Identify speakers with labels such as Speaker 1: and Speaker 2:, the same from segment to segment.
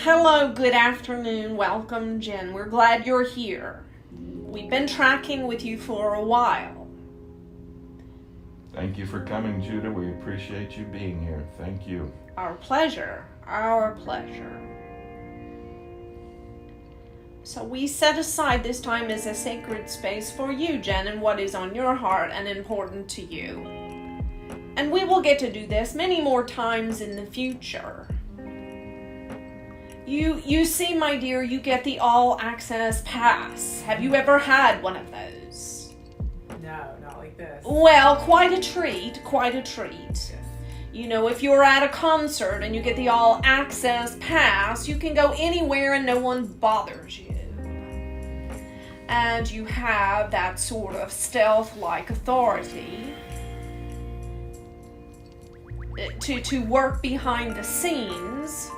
Speaker 1: Hello, good afternoon, welcome, Jen. We're glad you're here. We've been tracking with you for a while.
Speaker 2: Thank you for coming, Judah. We appreciate you being here. Thank you.
Speaker 1: Our pleasure, our pleasure. So we set aside this time as a sacred space for you, Jen, and what is on your heart and important to you. And we will get to do this many more times in the future. You see, my dear, you get the all-access pass. Have you ever had one of those?
Speaker 3: No, not like this.
Speaker 1: Well, quite a treat, quite a treat.
Speaker 3: Yes.
Speaker 1: You know, if you're at a concert and you get the all-access pass, you can go anywhere and no one bothers you. And you have that sort of stealth-like authority to work behind the scenes.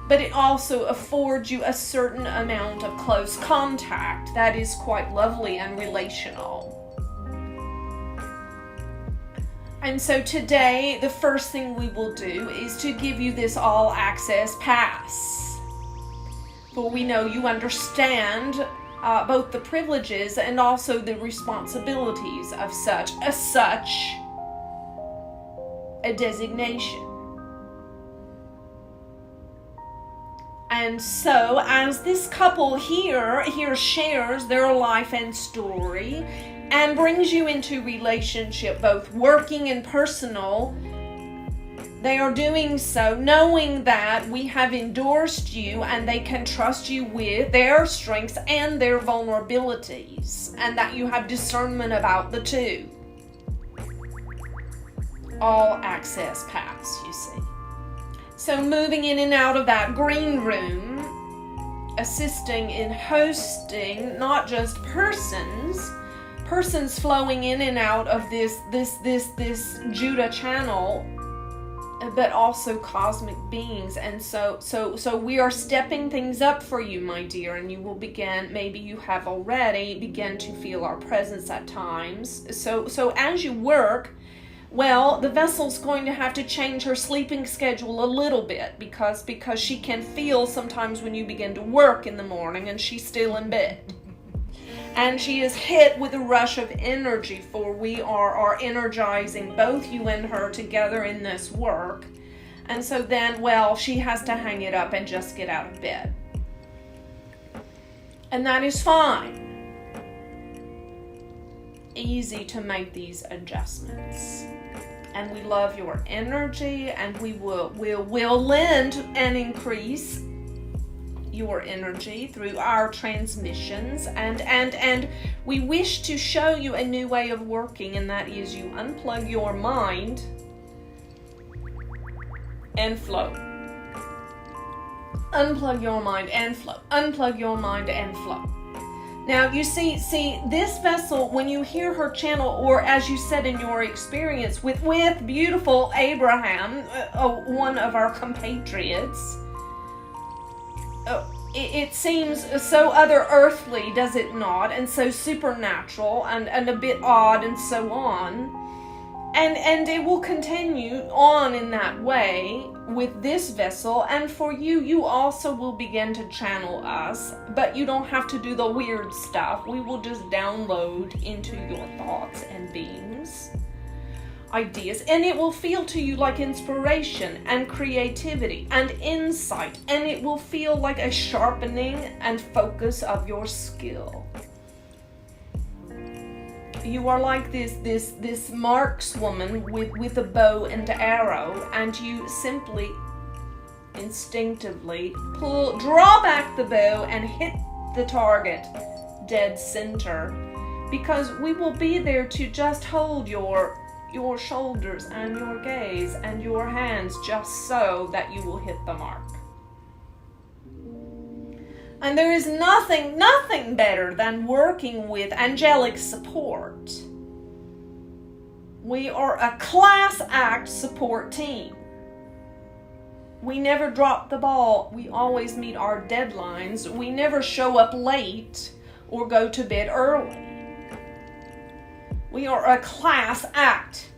Speaker 1: But it also affords you a certain amount of close contact that is quite lovely and relational. And so today, the first thing we will do is to give you this all-access pass. For we know you understand both the privileges and also the responsibilities of such a designation. And so, as this couple here shares their life and story and brings you into relationship, both working and personal, they are doing so knowing that we have endorsed you and they can trust you with their strengths and their vulnerabilities, and that you have discernment about the two. All access pass, you see. So moving in and out of that green room, assisting in hosting not just persons flowing in and out of this Judah channel, but also cosmic beings. And so we are stepping things up for you, my dear, and you will begin, maybe you have already begun to feel our presence at times. So as you work, well, the vessel's going to have to change her sleeping schedule a little bit because she can feel sometimes when you begin to work in the morning and she's still in bed. And she is hit with a rush of energy, for we are energizing both you and her together in this work. And so then, well, she has to hang it up and just get out of bed. And that is fine. Easy to make these adjustments. And we love your energy, and we'll lend and increase your energy through our transmissions, and we wish to show you a new way of working, and that is you unplug your mind and flow. Unplug your mind and flow. Unplug your mind and flow. Now, you see, this vessel, when you hear her channel, or as you said in your experience with beautiful Abraham, one of our compatriots, it seems so other earthly, does it not? And so supernatural and a bit odd and so on. And it will continue on in that way with this vessel. And for you also will begin to channel us, but you don't have to do the weird stuff. We will just download into your thoughts and beings ideas, and it will feel to you like inspiration and creativity and insight, and it will feel like a sharpening and focus of your skill. You are like this markswoman with a bow and arrow, and you simply instinctively draw back the bow and hit the target dead center, because we will be there to just hold your shoulders and your gaze and your hands just so that you will hit the mark. And there is nothing better than working with angelic support. We are a class act support team. We never drop the ball. We always meet our deadlines. We never show up late or go to bed early. We are a class act.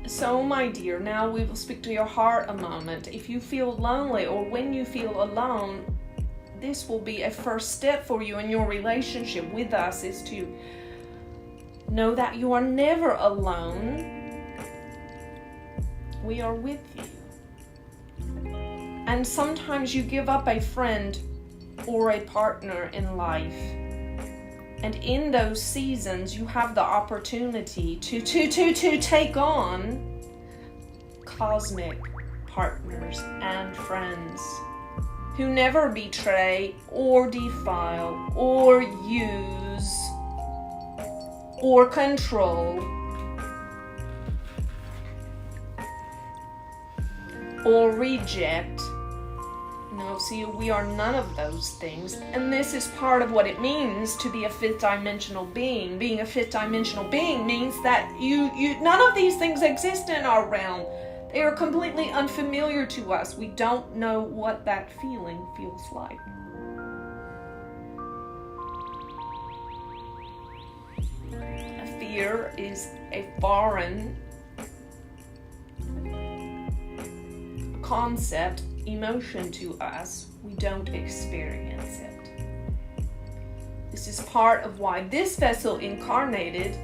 Speaker 1: So, my dear, now we will speak to your heart a moment. If you feel lonely or when you feel alone, this will be a first step for you in your relationship with us, is to know that you are never alone. We are with you. And sometimes you give up a friend or a partner in life. And in those seasons, you have the opportunity to take on cosmic partners and friends who never betray or defile or use or control or reject. No, see, we are none of those things. And this is part of what it means to be a fifth dimensional being. Being a fifth dimensional being means that none of these things exist in our realm. They are completely unfamiliar to us. We don't know what that feeling feels like. A fear is a foreign concept, emotion to us. We don't experience it. This is part of why this vessel incarnated,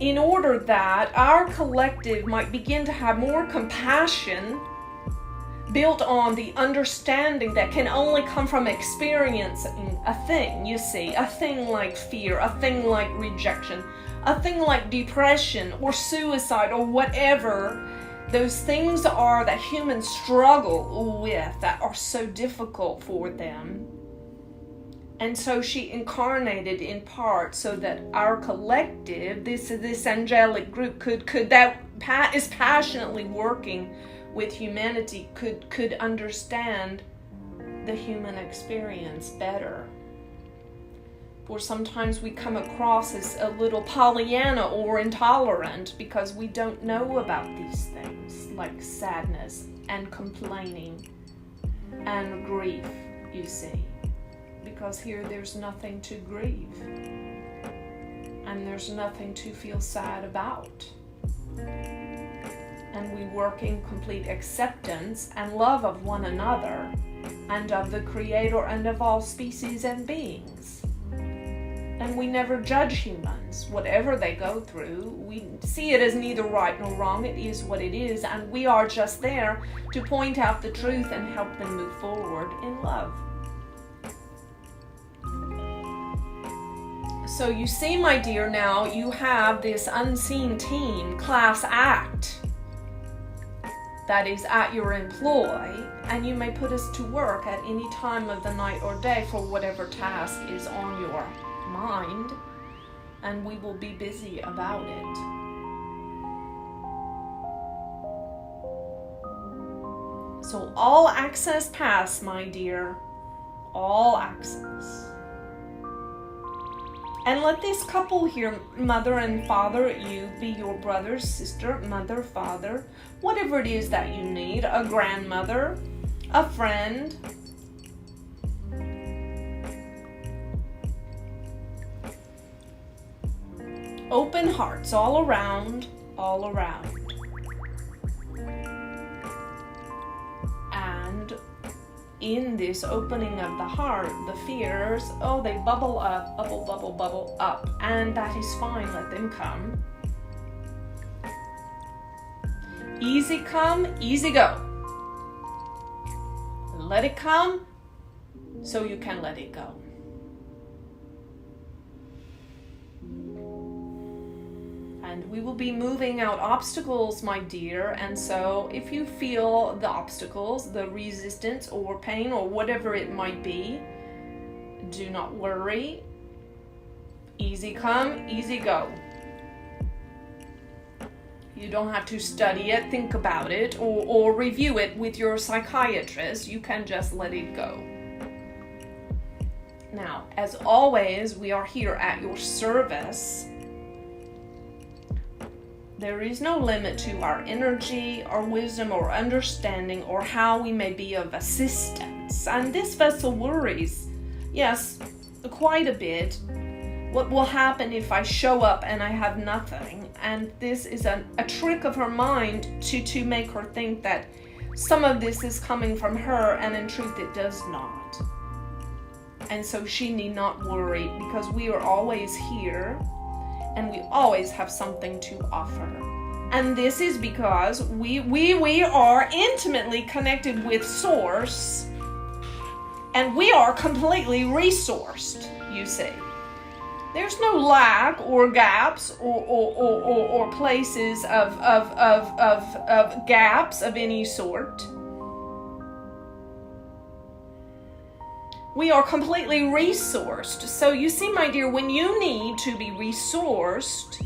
Speaker 1: in order that our collective might begin to have more compassion built on the understanding that can only come from experiencing a thing, you see, a thing like fear, a thing like rejection, a thing like depression or suicide or whatever those things are that humans struggle with, that are so difficult for them. And so she incarnated in part so that our collective, this angelic group that is passionately working with humanity, could understand the human experience better. For sometimes we come across as a little Pollyanna or intolerant because we don't know about these things like sadness and complaining and grief, you see. Because here there's nothing to grieve and there's nothing to feel sad about. And we work in complete acceptance and love of one another and of the Creator and of all species and beings. And we never judge humans. Whatever they go through, we see it as neither right nor wrong. It is what it is, and we are just there to point out the truth and help them move forward in love. So you see, my dear, now you have this unseen team, class act, that is at your employ, and you may put us to work at any time of the night or day for whatever task is on your mind, and we will be busy about it. So all access pass, my dear, all access. And let this couple here, mother and father, you be your brother, sister, mother, father, whatever it is that you need, a grandmother, a friend, open hearts all around, all around. And in this opening of the heart, the fears, they bubble up, bubble up. And that is fine, let them come. Easy come, easy go. Let it come so you can let it go. And we will be moving out obstacles, my dear. And so if you feel the obstacles, the resistance or pain or whatever it might be, do not worry. Easy come, easy go. You don't have to study it, think about it, or review it with your psychiatrist. You can just let it go. Now, as always, we are here at your service. There is no limit to our energy, our wisdom, or understanding, or how we may be of assistance. And this vessel worries, yes, quite a bit, What will happen if I show up and I have nothing? And this is a trick of her mind to make her think that some of this is coming from her, and in truth it does not. And so she need not worry, because we are always here and we always have something to offer. And this is because we are intimately connected with Source, and we are completely resourced, you see. There's no lack or gaps or places of gaps of any sort. We are completely resourced. So you see, my dear, when you need to be resourced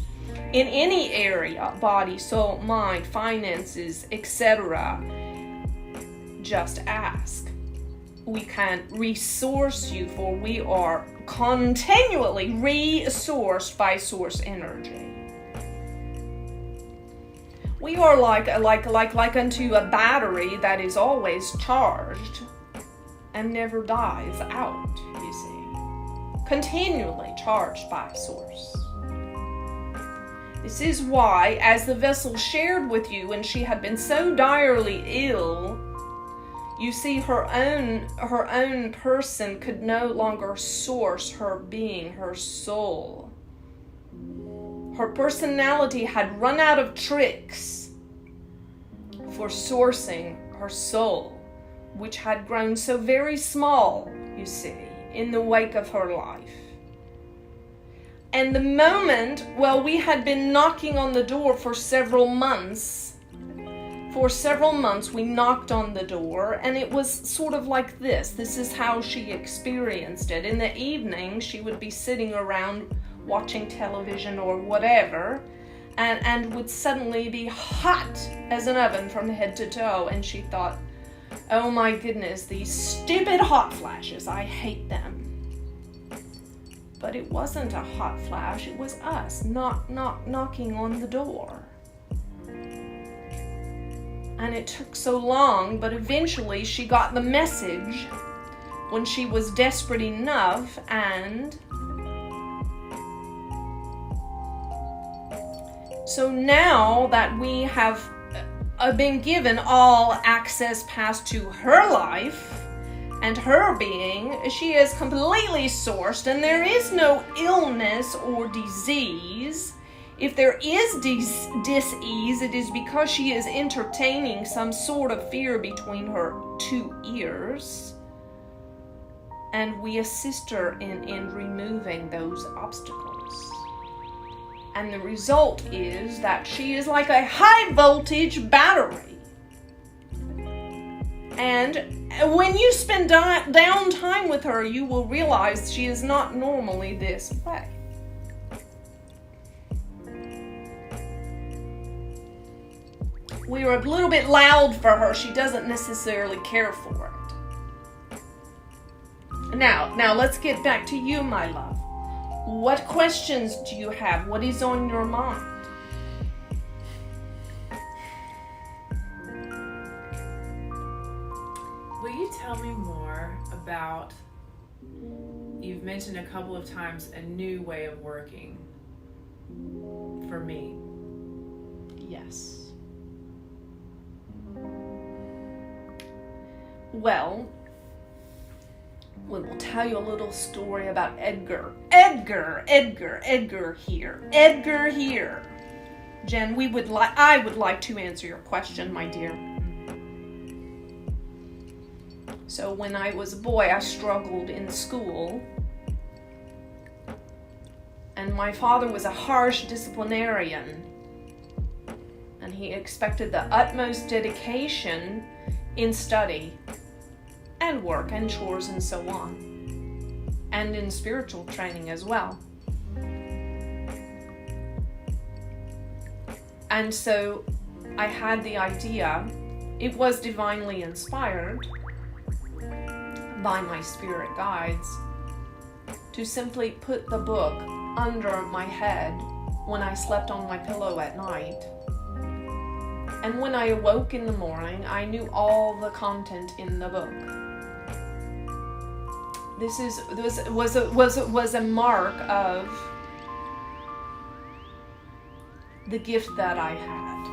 Speaker 1: in any area, body, soul, mind, finances, etc., just ask. We can resource you, for we are continually resourced by Source energy. We are like unto a battery that is always charged and never dies out, you see. Continually charged by Source. This is why, as the vessel shared with you when she had been so direly ill, you see, her own person could no longer source her being, her soul. Her personality had run out of tricks for sourcing her soul, which had grown so very small, you see, in the wake of her life. And the moment, well, we had been knocking on the door for several months. For several months, we knocked on the door, and it was sort of like this. This is how she experienced it. In the evening, she would be sitting around watching television or whatever, and would suddenly be hot as an oven from head to toe, and she thought, oh my goodness, these stupid hot flashes, I hate them. But it wasn't a hot flash, it was us knocking on the door. And it took so long, but eventually she got the message when she was desperate enough, and so now that we have been given all access past to her life and her being, she is completely sourced, and there is no illness or disease. If there is dis-ease, it is because she is entertaining some sort of fear between her two ears. And we assist her in removing those obstacles. And the result is that she is like a high voltage battery. And when you spend downtime with her, you will realize she is not normally this way. We are a little bit loud for her. She doesn't necessarily care for it. Now let's get back to you, my love. What questions do you have? What is on your mind?
Speaker 3: Will you tell me more about, you've mentioned a couple of times, a new way of working for me?
Speaker 1: Yes. Well, we will tell you a little story about Edgar. Edgar here. Jen, I would like to answer your question, my dear. So when I was a boy, I struggled in school. And my father was a harsh disciplinarian. And he expected the utmost dedication in study and work and chores and so on, and in spiritual training as well. And so I had the idea, it was divinely inspired by my spirit guides, to simply put the book under my head when I slept on my pillow at night. And when I awoke in the morning, I knew all the content in the book. This was a mark of the gift that I had.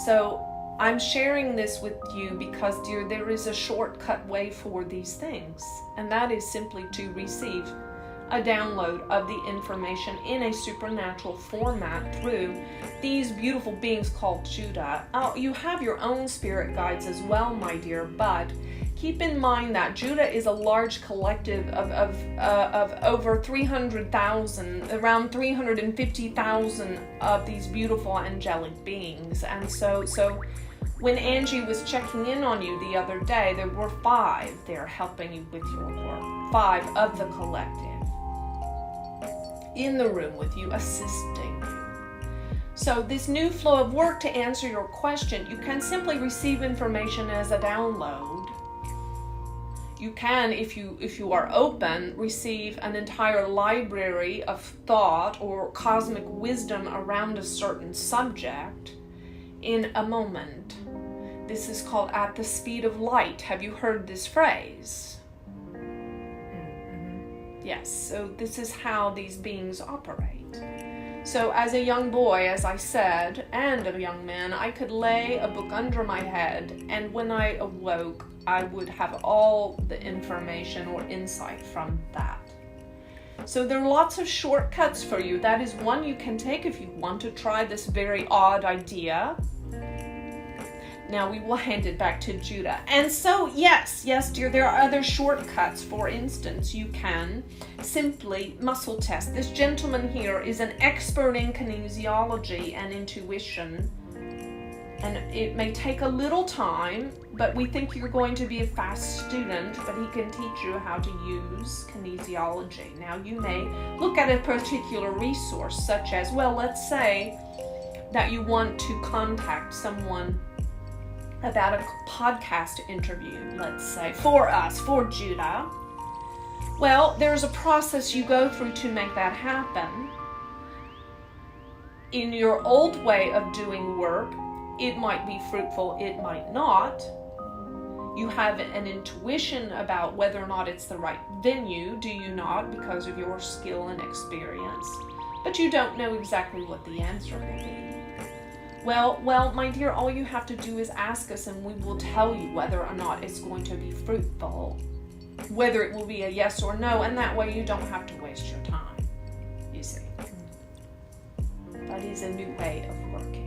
Speaker 1: So I'm sharing this with you because, dear, there is a shortcut way for these things, and that is simply to receive a download of the information in a supernatural format through these beautiful beings called Judah. You have your own spirit guides as well, my dear, but keep in mind that Judah is a large collective of over 300,000, around 350,000 of these beautiful angelic beings. And so when Anjie was checking in on you the other day, there were 5 there helping you with your work. 5 of the collective in the room with you, assisting you. So this new flow of work, to answer your question, you can simply receive information as a download. You can, if you are open, receive an entire library of thought or cosmic wisdom around a certain subject in a moment. This is called at the speed of light. Have you heard this phrase? Yes, so this is how these beings operate. So as a young boy, as I said, and a young man, I could lay a book under my head, and when I awoke, I would have all the information or insight from that. So there are lots of shortcuts for you. That is one you can take if you want to try this very odd idea. Now we will hand it back to Judah. And so, yes, dear, there are other shortcuts. For instance, you can simply muscle test. This gentleman here is an expert in kinesiology and intuition. And it may take a little time, but we think you're going to be a fast student, but he can teach you how to use kinesiology. Now, you may look at a particular resource, such as, well, let's say that you want to contact someone about a podcast interview, let's say, for Judah. Well, there's a process you go through to make that happen. In your old way of doing work, it might be fruitful, it might not. You have an intuition about whether or not it's the right venue, do you not, because of your skill and experience. But you don't know exactly what the answer will be. Well, my dear, all you have to do is ask us, and we will tell you whether or not it's going to be fruitful, whether it will be a yes or no, and that way you don't have to waste your time, you see. That is a new way of working.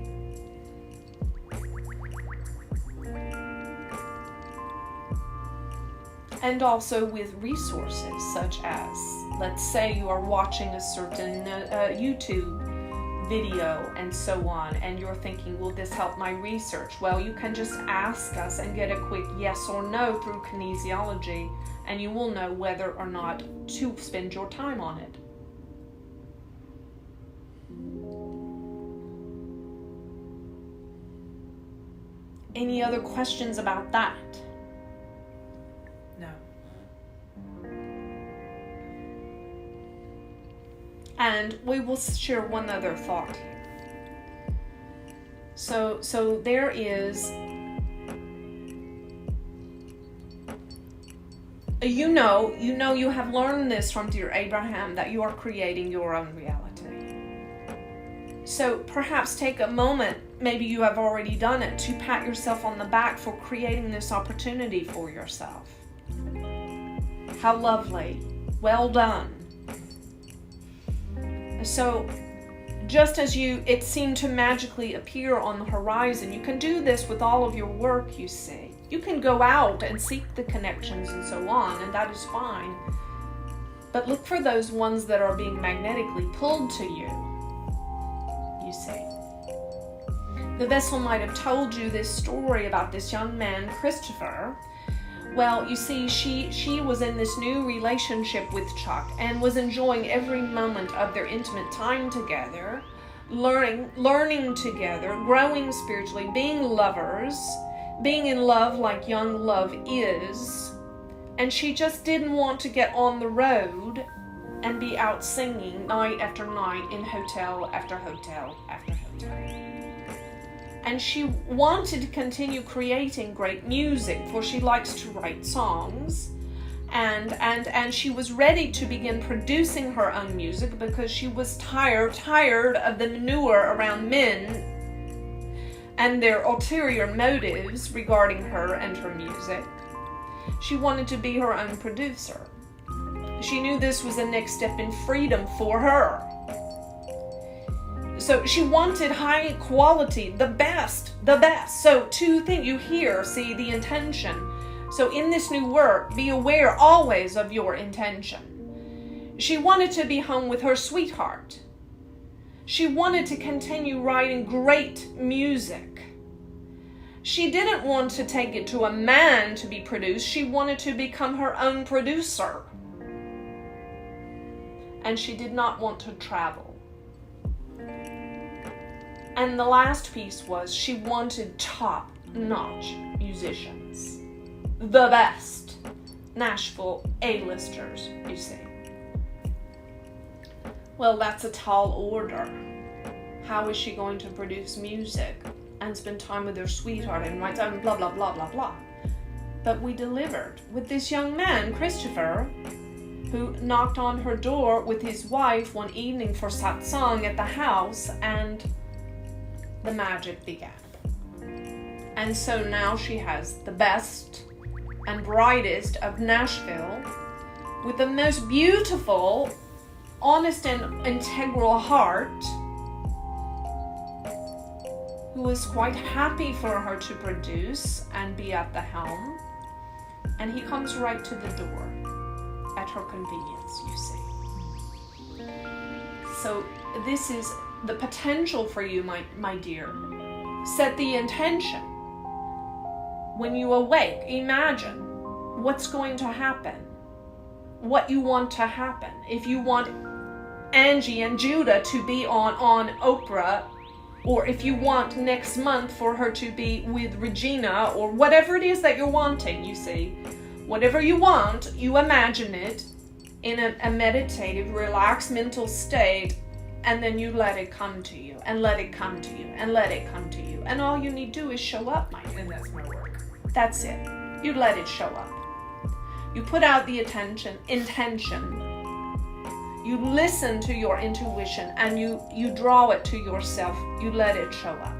Speaker 1: And also with resources such as, let's say you are watching a certain YouTube video and so on, and you're thinking, will this help my research? Well, you can just ask us and get a quick yes or no through kinesiology, and you will know whether or not to spend your time on it. Any other questions about that?
Speaker 3: No.
Speaker 1: And we will share one other thought. So there is, you have learned this from dear Abraham, that you are creating your own reality. So perhaps take a moment, maybe you have already done it, to pat yourself on the back for creating this opportunity for yourself. How lovely. Well done. So just as it seemed to magically appear on the horizon, you can do this with all of your work, you see. You can go out and seek the connections and so on, and that is fine. But look for those ones that are being magnetically pulled to you, you see. The vessel might have told you this story about this young man, Christopher. Well, you see, she was in this new relationship with Chuck and was enjoying every moment of their intimate time together, learning together, growing spiritually, being lovers, being in love like young love is. And she just didn't want to get on the road and be out singing night after night in hotel after hotel after hotel. And she wanted to continue creating great music, for she likes to write songs. And she was ready to begin producing her own music because she was tired of the manure around men and their ulterior motives regarding her and her music. She wanted to be her own producer. She knew this was the next step in freedom for her. So she wanted high quality, the best. So two things you hear, see the intention. So in this new work, be aware always of your intention. She wanted to be home with her sweetheart. She wanted to continue writing great music. She didn't want to take it to a man to be produced. She wanted to become her own producer. And she did not want to travel. And the last piece was she wanted top-notch musicians. The best Nashville A-listers, you see. Well, that's a tall order. How is she going to produce music and spend time with her sweetheart and write down blah, blah, blah, blah, blah? But we delivered with this young man, Christopher, who knocked on her door with his wife one evening for satsang at the house, and the magic began. And so now she has the best and brightest of Nashville with the most beautiful, honest and integral heart, who is quite happy for her to produce and be at the helm. And he comes right to the door at her convenience, you see. So this is the potential for you, my dear. Set the intention. When you awake, imagine what's going to happen, what you want to happen. If you want Anjie and Judah to be on Oprah, or if you want next month for her to be with Regina, or whatever it is that you're wanting, you see. Whatever you want, you imagine it in a meditative, relaxed mental state, and then you let it come to you, and let it come to you, and let it come to you. And all you need to do is show up, my friend.
Speaker 3: And that's my work.
Speaker 1: That's it. You let it show up. You put out the intention. You listen to your intuition, and you draw it to yourself. You let it show up.